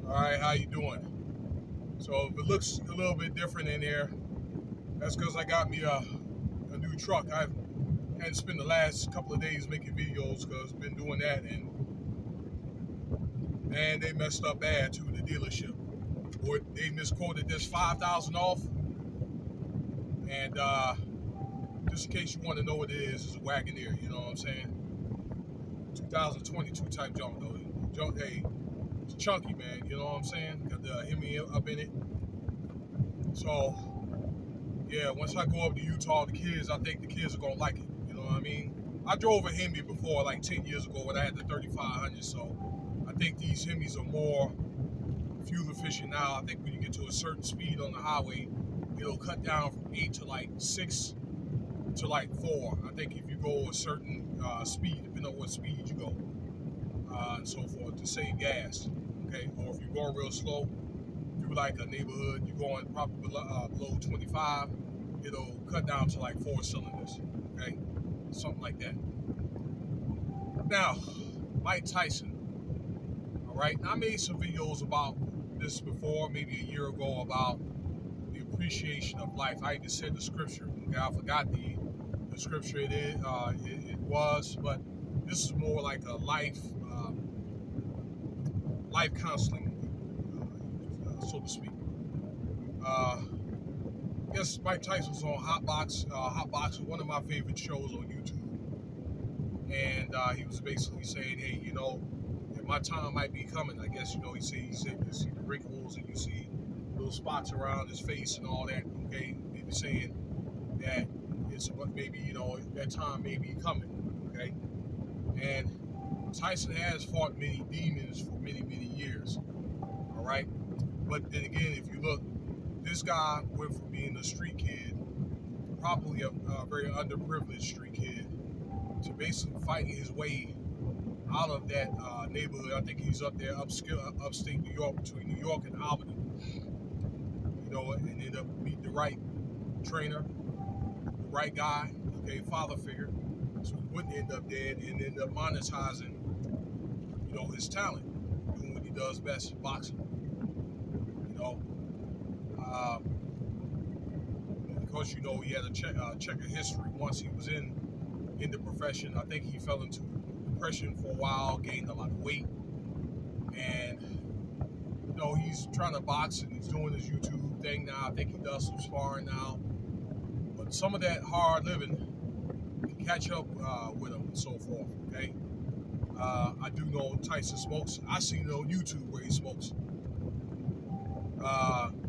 All right, how you doing? So if it looks a little bit different in here, that's because I got me a new truck. I've had to spend the last couple of days making videos because I've been doing that, and man, they messed up bad too, the dealership. Or they misquoted this 5,000 off, and just in case you want to know what it is, it's a Wagoneer. You know what I'm saying? 2022 type junk though. Junk, hey, it's chunky, man. You know what I'm saying? Got the Hemi up in it. So yeah, once I go up to Utah, I think the kids are gonna like it. You know what I mean? I drove a Hemi before, like 10 years ago, when I had the 3500. So I think these Hemis are more fuel efficient now. I think when you get to a certain speed on the highway, it'll cut down from 8 to like 6 to like 4. I think if you go a certain speed, depending on what speed you go, and so forth, to save gas. Okay, or if you're going real slow, through like a neighborhood, you're going probably below 25, it'll cut down to like 4 cylinders. Okay, something like that. Now, Mike Tyson. All right, now, I made some videos about this before, maybe a year ago, about the appreciation of life. I even said the scripture. Okay, I forgot the scripture it was, but this is more like a life counseling, so to speak. I guess Mike Tyson was on Hotbox, one of my favorite shows on YouTube, and he was basically saying, hey, my time might be coming. I guess, he said you see the wrinkles and you see little spots around his face and all that. Okay, maybe saying that it's maybe that time may be coming. Okay, and Tyson has fought many demons for many years. All right, but then again, if you look, this guy went from being a street kid, probably a very underprivileged street kid, to basically fighting his way out of that neighborhood. I think he's up there, upstate New York, between New York and Albany. And ended up meeting the right trainer, the right guy, okay, father figure, so he wouldn't end up dead, and end up monetizing, his talent, doing what he does best, boxing. Because he had a check of history once he was in the profession. I think he fell into depression for a while, gained a lot of weight, and he's trying to box and he's doing his YouTube thing now. I think he does some sparring now, but some of that hard living can catch up with him and so forth. Okay, I do know Tyson smokes. I seen it on YouTube where he smokes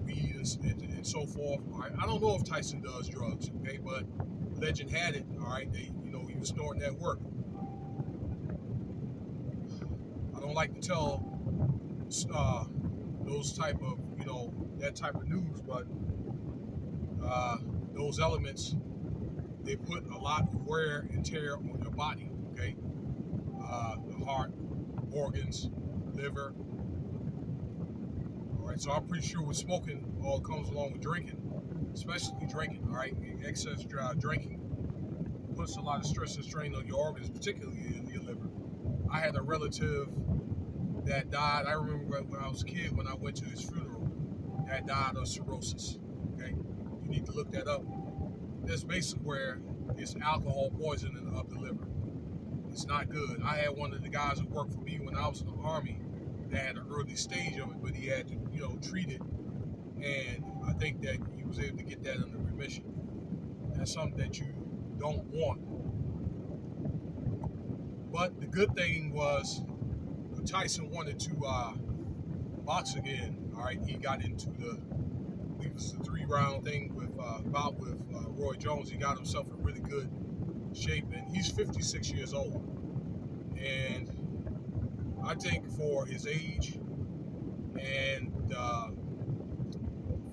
weed and so forth. I don't know if Tyson does drugs. Okay, but legend had it. All right, he was snorting that work. I don't like to tell those type of, that type of news, but those elements, they put a lot of wear and tear on your body, okay? The heart, organs, liver. All right, so I'm pretty sure with smoking, all comes along with drinking, especially drinking, all right? Excess drinking puts a lot of stress and strain on your organs, particularly in your liver. I had a relative that died. I remember when I was a kid, when I went to his funeral, that died of cirrhosis. Okay, you need to look that up. That's basically where it's alcohol poisoning of the liver. It's not good. I had one of the guys that worked for me when I was in the Army that had an early stage of it, but he had to, treat it, and I think that he was able to get that under remission. That's something that you don't want. But the good thing was, Tyson wanted to box again. All right, he got into I believe it was the 3-round thing with Roy Jones. He got himself in really good shape, and he's 56 years old. And I think for his age and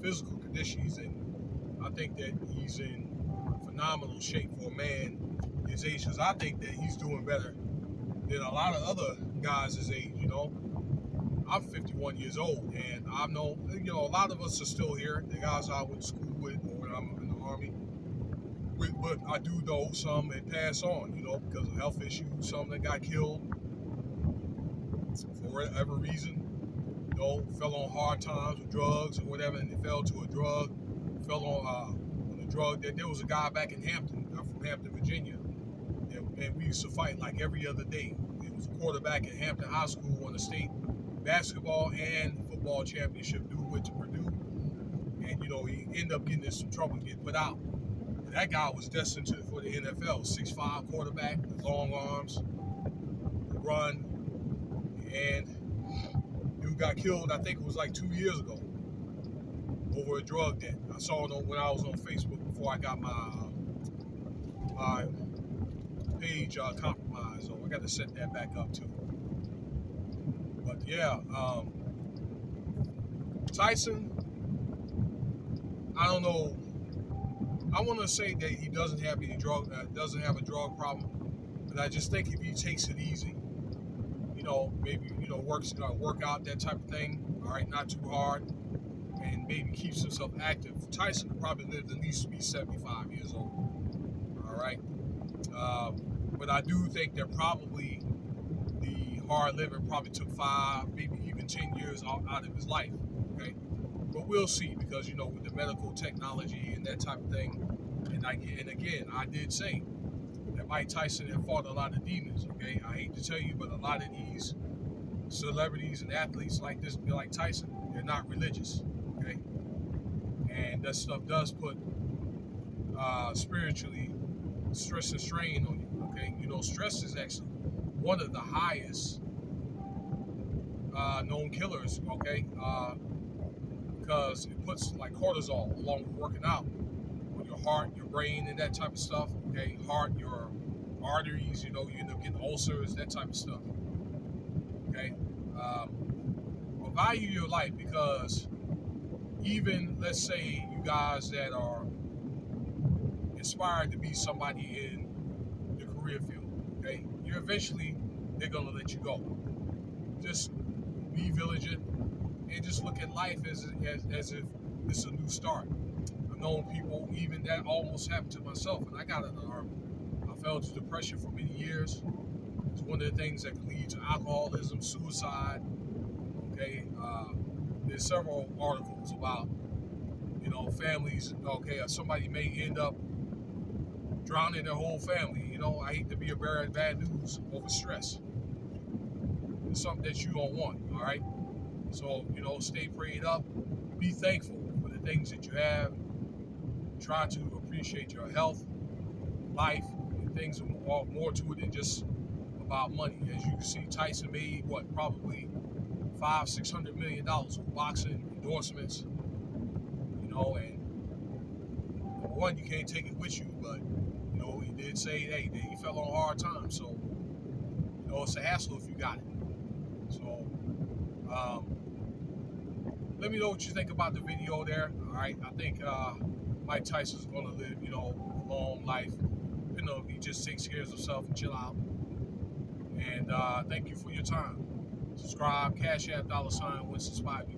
physical condition he's in, I think that he's in phenomenal shape for a man his age. Because I think that he's doing better than a lot of other guys his age. I'm 51 years old, and I know, a lot of us are still here, the guys I went to school with or when I'm in the Army. But I do know some that pass on, because of health issues, some that got killed for whatever reason. fell on hard times with drugs or whatever, and it fell to a drug, fell on a drug. There was a guy back in Hampton, from Hampton, Virginia, and we used to fight like every other day. It was a quarterback at Hampton High School, won a state basketball and football championship. Dude went to Purdue, and he ended up getting in some trouble, getting put out. And that guy was destined for the NFL. 6'5" quarterback, with long arms, run, and dude got killed. I think it was like 2 years ago over a drug debt. I saw it when I was on Facebook before I got my page compromised. So I got to set that back up too. But yeah, Tyson, I don't know. I want to say that he doesn't have a drug problem, but I just think if he takes it easy, maybe work out, that type of thing. All right, not too hard, and maybe keeps himself active. Tyson could probably live at least to be 75 years old. All right, but I do think that probably the hard living probably took 5, maybe even 10 years out of his life. Okay, but we'll see, because with the medical technology and that type of thing, and again, I did say that Mike Tyson had fought a lot of demons. Okay, I hate to tell you, but a lot of these celebrities and athletes like Tyson, they're not religious. Okay, and that stuff does put spiritually stress and strain on you. Okay, stress is actually one of the highest known killers. Okay, because it puts like cortisol along with working out on your heart, your brain, and that type of stuff. Okay, heart, your arteries. You end up getting ulcers, that type of stuff. Okay, but value your life, because even, let's say, you guys that are inspired to be somebody in the career field, okay, they're gonna let you go. Just be vigilant and just look at life as if it's a new start. I've known people, even that almost happened to myself, and I got in the Army. I fell into depression for many years. It's one of the things that can lead to alcoholism, suicide. Okay, there's several articles about families. Okay, somebody may end up drowning their whole family. I hate to be a bearer of bad news over stress. It's something that you don't want. All right, so stay prayed up. Be thankful for the things that you have. Try to appreciate your health, life, and things are more to it than just about money. As you can see, Tyson made probably $500-600 million with boxing endorsements. And number one, you can't take it with you, but he did say, hey, that he fell on hard times, so it's a hassle if you got it. So let me know what you think about the video there. All right, I think Mike Tyson's going to live a long life. If he just takes care of himself and chill out. And thank you for your time. Subscribe, Cash App, $, Winston Spivey.